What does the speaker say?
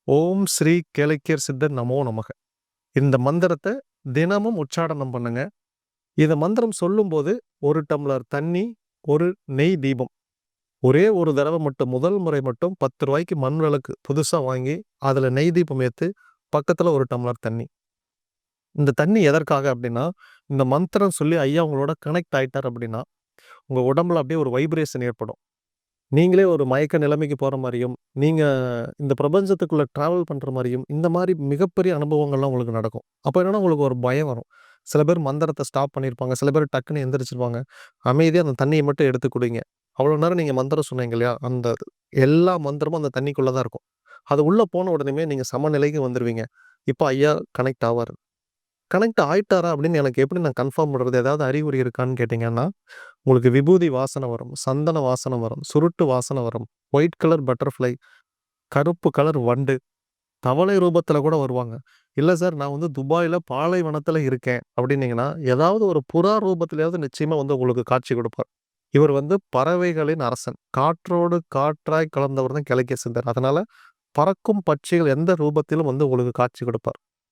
ஓம் ஸ்ரீ கேளக்கியர் சித்தர் நமோ நமக. இந்த மந்திரத்தை தினமும் உச்சாடனம் பண்ணுங்க. இந்த மந்திரம் சொல்லும்போது ஒரு டம்ளர் தண்ணி, ஒரு நெய் தீபம். ஒரே ஒரு தடவை மட்டும் முதல் முறை மட்டும் 10 ரூபாய்க்கு மண் விளக்கு புதுசா வாங்கி அதில் நெய் தீபம் ஏற்று பக்கத்தில் ஒரு டம்ளர் தண்ணி. இந்த தண்ணி எதற்காக அப்படின்னா, இந்த மந்திரம் சொல்லி ஐயா உங்களோட கனெக்ட் ஆயிட்டார் அப்படின்னா உங்கள் உடம்புல அப்படியே ஒரு வைப்ரேஷன் ஏற்படும். நீங்களே ஒரு மயக்க நிலைமைக்கு போகிற மாதிரியும், நீங்கள் இந்த பிரபஞ்சத்துக்குள்ளே ட்ராவல் பண்ணுற மாதிரியும், இந்த மாதிரி மிகப்பெரிய அனுபவங்கள்லாம் உங்களுக்கு நடக்கும். அப்போ என்னன்னா உங்களுக்கு ஒரு பயம் வரும். சில பேர் மந்திரத்தை ஸ்டாப் பண்ணியிருப்பாங்க. சில பேர் டக்குன்னு எந்திரிச்சிருவாங்க. அமைதியாக அந்த தண்ணியை மட்டும் எடுத்து குடிங்க. அவ்வளோ நேரம் நீங்கள் மந்திரம் சொன்னீங்க இல்லையா, அந்த எல்லா மந்திரமும் அந்த தண்ணிக்குள்ளே தான் இருக்கும். அது உள்ளே போன உடனேமே நீங்கள் சமநிலைக்கு வந்துடுவீங்க. இப்போ ஐயா கனெக்ட் ஆவார். கனெக்ட் ஆயிட்டாரா அப்படின்னு எனக்கு எப்படி நான் கன்ஃபார்ம் பண்ணுறது? ஏதாவது அறிகுறி இருக்கான்னு கேட்டிங்கன்னா, உங்களுக்கு விபூதி வாசனை வரும், சந்தன வாசனை வரும், சுருட்டு வாசனை வரும், ஒயிட் கலர் பட்டர்ஃப்ளை, கருப்பு கலர் வண்டு, தவளை ரூபத்துல கூட வருவாங்க. இல்ல சார் நான் வந்து துபாயில பாலைவனத்துல இருக்கேன் அப்படின்னீங்கன்னா, ஏதாவது ஒரு புறா ரூபத்திலயாவது நிச்சயமா வந்து உங்களுக்கு காட்சி கொடுப்பார். இவர் வந்து பறவைகளின் அரசன். காற்றோடு காற்றாய் கலந்தவர் தான் கிழக்கிய சித்தர். அதனால பறக்கும் பட்சிகள் எந்த ரூபத்திலும் வந்து உங்களுக்கு காட்சி கொடுப்பார்.